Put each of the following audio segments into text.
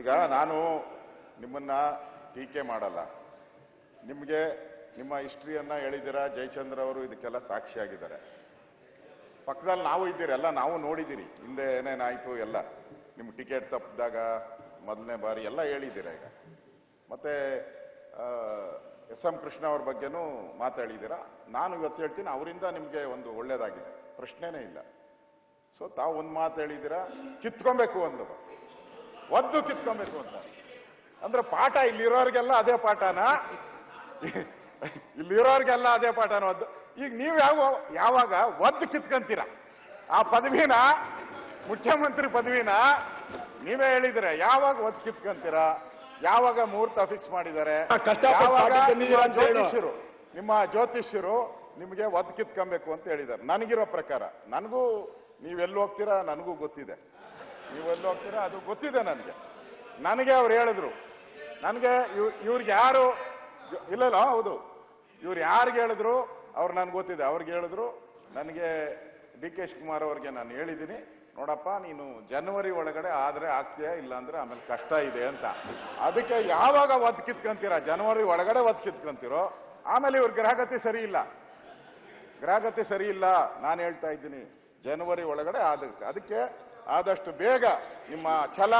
ಈಗ ನಾನು ನಿಮ್ಮನ್ನ ಟೀಕೆ ಮಾಡಲ್ಲ. ನಿಮಗೆ ನಿಮ್ಮ ಹಿಸ್ಟ್ರಿಯನ್ನ ಹೇಳಿದ್ದೀರಾ. ಜಯಚಂದ್ರ ಅವರು ಇದಕ್ಕೆಲ್ಲ ಸಾಕ್ಷಿಯಾಗಿದ್ದಾರೆ. ಪಕ್ಕದಲ್ಲಿ ನಾವು ಇದ್ದೀರಿ, ಎಲ್ಲ ನಾವು ನೋಡಿದ್ದೀರಿ ಹಿಂದೆ ಏನೇನಾಯ್ತು ಎಲ್ಲ. ನಿಮ್ಮ ಟಿಕೆಟ್ ತಪ್ಪಿದಾಗ ಮೊದಲನೇ ಬಾರಿ ಎಲ್ಲ ಹೇಳಿದ್ದೀರಾ. ಈಗ ಮತ್ತೆ ಎಸ್ ಎಂ ಕೃಷ್ಣ ಅವ್ರ ಬಗ್ಗೆನೂ ಮಾತಾಡಿದ್ದೀರಾ. ನಾನು ಇವತ್ತು ಹೇಳ್ತೀನಿ, ಅವರಿಂದ ನಿಮಗೆ ಒಂದು ಒಳ್ಳೇದಾಗಿದೆ, ಪ್ರಶ್ನೆನೇ ಇಲ್ಲ. ಸೊ ತಾವು ಒಂದು ಮಾತು ಹೇಳಿದ್ದೀರಾ, ಕಿತ್ಕೊಬೇಕು ಅನ್ನೋದು, ಒದ್ದು ಕಿತ್ಕೊಬೇಕು ಅಂತ. ಅಂದ್ರೆ ಪಾಠ ಇಲ್ಲಿರೋರಿಗೆಲ್ಲ ಅದೇ ಪಾಠನ, ಇಲ್ಲಿರೋರಿಗೆಲ್ಲ ಅದೇ ಪಾಠನ ಒದ್ದು. ಈಗ ನೀವು ಯಾವಾಗ ಒದ್ದು ಕಿತ್ಕೊಂತೀರ ಆ ಪದವಿನ, ಮುಖ್ಯಮಂತ್ರಿ ಪದವಿನ ನೀವೇ ಹೇಳಿದ್ರೆ, ಯಾವಾಗ ಒದ್ದು ಕಿತ್ಕೊಂತೀರ? ಯಾವಾಗ ಮುಹೂರ್ತ ಫಿಕ್ಸ್ ಮಾಡಿದ್ದಾರೆ? ನಿಮ್ಮ ಜ್ಯೋತಿಷ್ಯರು ನಿಮಗೆ ಒದ್ದು ಕಿತ್ಕೊಬೇಕು ಅಂತ ಹೇಳಿದ್ದಾರೆ. ನನಗಿರೋ ಪ್ರಕಾರ, ನನಗೂ ನೀವೆಲ್ಲಿ ಹೋಗ್ತೀರಾ ನನಗೂ ಗೊತ್ತಿದೆ, ನೀವೆಲ್ಲಿ ಹೋಗ್ತೀರಾ ಅದು ಗೊತ್ತಿದೆ ನನಗೆ ಅವ್ರು ಹೇಳಿದ್ರು. ನನಗೆ ಇವ್ರಿಗೆ ಯಾರು ಇಲ್ಲ, ಹೌದು, ಇವ್ರು ಯಾರಿಗೆ ಹೇಳಿದ್ರು ಅವ್ರು ನನ್ಗೆ ಗೊತ್ತಿದೆ. ಅವ್ರಿಗೆ ಹೇಳಿದ್ರು, ನನಗೆ ಡಿ ಕೆ ಶಿವಕುಮಾರ್ ಅವ್ರಿಗೆ ನಾನು ಹೇಳಿದ್ದೀನಿ, ನೋಡಪ್ಪ ನೀನು ಜನವರಿ ಒಳಗಡೆ ಆದ್ರೆ ಆಗ್ತೀಯಾ, ಇಲ್ಲ ಅಂದ್ರೆ ಆಮೇಲೆ ಕಷ್ಟ ಇದೆ ಅಂತ. ಅದಕ್ಕೆ ಯಾವಾಗ ಒದ್ದು ಕಿತ್ಕೊಂತೀರಾ? ಜನವರಿ ಒಳಗಡೆ ಒದ್ದು ಕಿತ್ಕೊಂತೀರೋ, ಆಮೇಲೆ ಇವ್ರ ಗ್ರಹಗತಿ ಸರಿ ಇಲ್ಲ, ಗ್ರಹಗತಿ ಸರಿ ಇಲ್ಲ. ನಾನು ಹೇಳ್ತಾ ಇದ್ದೀನಿ, ಜನವರಿ ಒಳಗಡೆ ಆಗುತ್ತೆ. ಅದಕ್ಕೆ ಆದಷ್ಟು ಬೇಗ ನಿಮ್ಮ ಛಲ,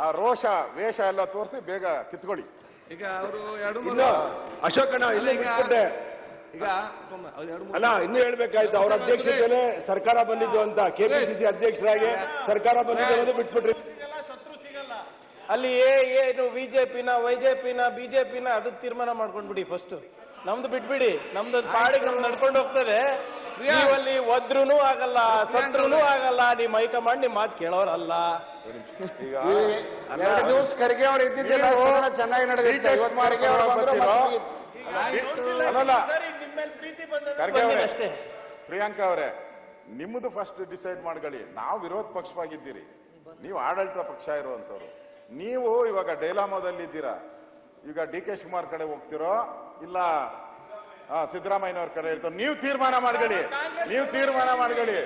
ಆ ರೋಷ, ವೇಷ ಎಲ್ಲ ತೋರಿಸಿ ಬೇಗ ಕಿತ್ಕೊಳ್ಳಿ. ಈಗ ಅವರು ಅಶೋಕಣ್ಣ ಈಗ ಅಲ್ಲ, ಇನ್ನೂ ಹೇಳ್ಬೇಕಾಯ್ತು. ಅವ್ರ ಅಧ್ಯಕ್ಷತೆಯಲ್ಲೇ ಸರ್ಕಾರ ಬಂದಿದ್ದು ಅಂತ, ಕೆಪಿಸಿಸಿ ಅಧ್ಯಕ್ಷರಾಗಿ ಸರ್ಕಾರ ಬಂದಿದ್ದು ಅನ್ನೋದು ಬಿಟ್ಬಿಟ್ರಿ. ಅಲ್ಲಿ ಏನು ಬಿಜೆಪಿನ ವೈಜೆಪಿನ ಬಿಜೆಪಿನ ಅದು ತೀರ್ಮಾನ ಮಾಡ್ಕೊಂಡ್ಬಿಡಿ. ಫಸ್ಟ್ ನಮ್ದು ಬಿಟ್ಬಿಡಿ, ನಮ್ದು ಪಾಡಿಗೆ ನಮ್ದು ನಡ್ಕೊಂಡು ಹೋಗ್ತದೆ. ನೀವಲ್ಲಿ ಒದ್ರೂ ಆಗಲ್ಲ, ಸತ್ರೂ ಆಗಲ್ಲ. ನಿಮ್ಮ ಹೈಕಮಾಂಡ್ ನಿಮ್ಮ ಮಾತು ಕೇಳೋರಲ್ಲ. ದಿವಸ ಖರ್ಗೆ ಅವ್ರು ಇದ್ದಿದ್ದಿಲ್ಲ, ಚೆನ್ನಾಗಿ ನಡೆದಿತ್ತು. ಅಷ್ಟೇ. ಪ್ರಿಯಾಂಕಾ ಅವರೇ, ನಿಮ್ಮದು ಫಸ್ಟ್ ಡಿಸೈಡ್ ಮಾಡ್ಕೊಳ್ಳಿ. ನಾವು ವಿರೋಧ ಪಕ್ಷವಾಗಿದ್ದೀರಿ, ನೀವು ಆಡಳಿತ ಪಕ್ಷ ಇರುವಂತವ್ರು. ನೀವು ಇವಾಗ ಡೈಲಾಮೋದಲ್ಲಿ ಇದ್ದೀರಾ. ಈಗ ಡಿ ಕೆ ಶಿವಕುಮಾರ್ ಕಡೆ ಹೋಗ್ತಿರೋ ಇಲ್ಲ ಸಿದ್ದರಾಮಯ್ಯನವ್ರ ಕಡೆ ಇರ್ತಾರೋ, ನೀವು ತೀರ್ಮಾನ ಮಾಡ್ಕೊಳ್ಳಿ, ನೀವು ತೀರ್ಮಾನ ಮಾಡ್ಕೊಳ್ಳಿ.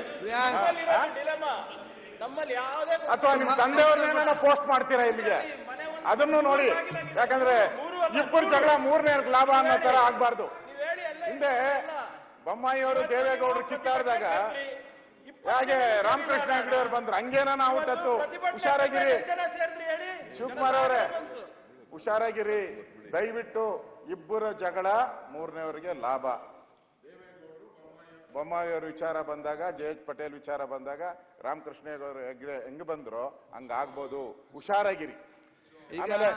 ಅಥವಾ ನಿಮ್ಮ ತಂದೆಯವ್ರನ್ನೇನ ಪೋಸ್ಟ್ ಮಾಡ್ತೀರಾ ಇಲ್ಲಿಗೆ, ಅದನ್ನು ನೋಡಿ. ಯಾಕಂದ್ರೆ ಇಬ್ಬರು ಜಗಳ ಮೂರನೇ ಲಾಭ ಅನ್ನೋ ತರ ಆಗ್ಬಾರ್ದು. ಹಿಂದೆ ಬೊಮ್ಮಾಯಿಯವರು ದೇವೇಗೌಡರು ಕಿತ್ತಾಡಿದಾಗ ಹಾಗೆ ರಾಮಕೃಷ್ಣ ಹೆಗಡೆ ಅವ್ರು ಬಂದ್ರು, ಹಂಗೇನ ನಾವು ತತ್ತು. ಹುಷಾರಾಗಿರಿ ಶಿವಕುಮಾರ್ ಅವರೇ, ಹುಷಾರಾಗಿರಿ ದಯವಿಟ್ಟು. ಇಬ್ಬರ ಜಗಳ ಮೂರನೇವರಿಗೆ ಲಾಭ. ಬೊಮ್ಮಾಯಿಯವರು ವಿಚಾರ ಬಂದಾಗ, ಜಯೇಶ್ ಪಟೇಲ್ ವಿಚಾರ ಬಂದಾಗ, ರಾಮಕೃಷ್ಣ ಹೆಗಡೆ ಹೆಂಗ್ ಬಂದ್ರು ಹಂಗಾಗ್ಬೋದು. ಹುಷಾರಾಗಿರಿ. ಆಮೇಲೆ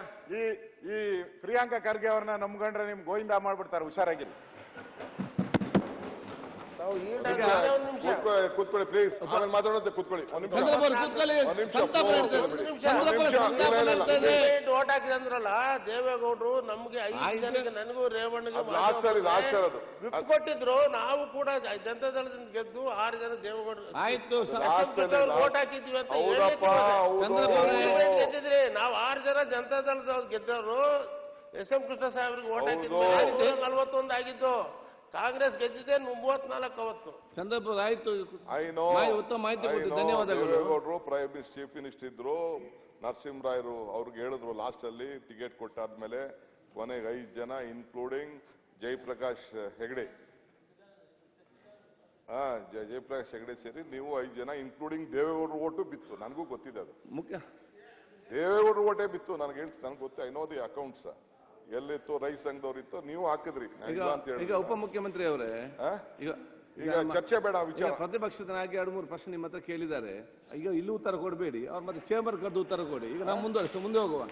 ಈ ಪ್ರಿಯಾಂಕಾ ಖರ್ಗೆ ಅವ್ರನ್ನ ನಂಬ್ಕೊಂಡ್ರೆ ನಿಮ್ ಗೋವಿಂದ ಮಾಡ್ಬಿಡ್ತಾರೆ. ಹುಷಾರಾಗಿರಿ. ಕೂತ್ಕೊಳ್ಳಿ ಪ್ಲೀಸ್, ಆಮೇಲೆ ಮಾತಾಡೋದು ಕೂತ್ಕೊಳ್ಳಿ. ಓಟ್ ಹಾಕಿದೆ ಅಂದ್ರಲ್ಲ ದೇವೇಗೌಡರು, ನಮ್ಗೆ 5 ಜನಕ್ಕೆ, ನನಗೂ ರೇವಣ್ಣಗೆ ಕೊಟ್ಟಿದ್ರು. ನಾವು ಕೂಡ ಜನತಾ ದಳದಿಂದ ಗೆದ್ದು 6 ಜನ ದೇವೇಗೌಡರು ಓಟ್ ಹಾಕಿದ್ವಿ ಅಂತ ಗೆದ್ದಿದ್ರಿ. ನಾವು 6 ಜನ ಜನತಾ ದಳದವ್ರು ಗೆದ್ದವರು. ಎಸ್ ಎಂ ಕೃಷ್ಣ ಸಾಹೇಬ್ರಿಗೆ ಓಟ್ ಹಾಕಿದ್ವಿ, 41 ಆಗಿದ್ದು. ಕಾಂಗ್ರೆಸ್ ಗೆದ್ದಿದೆ 34 ಅವತ್ತು. ಚಂದ್ರಪುರ ಆಯ್ತು. ಉತ್ತಮ ಮಾಹಿತಿ ಧನ್ಯವಾದಗಳು. ದೇವೇಗೌಡರು ಪ್ರೈಮ್ ಚೀಫ್ ಮಿನಿಸ್ಟರ್ ಇದ್ರು, ನರಸಿಂಹರಾಯರು ಅವ್ರಿಗೆ ಹೇಳಿದ್ರು ಲಾಸ್ಟ್ ಅಲ್ಲಿ ಟಿಕೆಟ್ ಕೊಟ್ಟಾದ್ಮೇಲೆ, ಕೊನೆಗೆ 5 ಜನ ಇನ್ಕ್ಲೂಡಿಂಗ್ ಜಯಪ್ರಕಾಶ್ ಹೆಗಡೆ, ಜಯಪ್ರಕಾಶ್ ಹೆಗಡೆ ಸೇರಿ ನೀವು 5 ಜನ ಇನ್ಕ್ಲೂಡಿಂಗ್ ದೇವೇಗೌಡರು ಓಟು ಬಿತ್ತು. ನನಗೂ ಗೊತ್ತಿದೆ ಅದು. ಮುಖ್ಯ ದೇವೇಗೌಡರು ಓಟೇ ಬಿತ್ತು. ನನಗೆ ಗೊತ್ತು. I know the accounts. ಎಲ್ಲಿತ್ತು ರೈಸ್ ಸಂಘದವ್ರು ಇತ್ತು, ನೀವು ಹಾಕಿದ್ರಿ ಅಂತ ಹೇಳಿ. ಈಗ ಉಪಮುಖ್ಯಮಂತ್ರಿ ಅವರೇ, ಈಗ ಚರ್ಚೆ ಬೇಡ ವಿಚಾರ. ಪ್ರತಿಪಕ್ಷದ ನಾಯಕ 2-3 ಪ್ರಶ್ನೆ ನಿಮ್ಮ ಹತ್ರ ಕೇಳಿದ್ದಾರೆ. ಈಗ ಇಲ್ಲಿ ಉತ್ತರ ಕೊಡಬೇಡಿ, ಅವ್ರ ಮತ್ತೆ ಚೇಂಬರ್ ಕರೆದು ಉತ್ತರ ಕೊಡಿ. ಈಗ ನಾವು ಮುಂದೆ ಹೋಗುವ.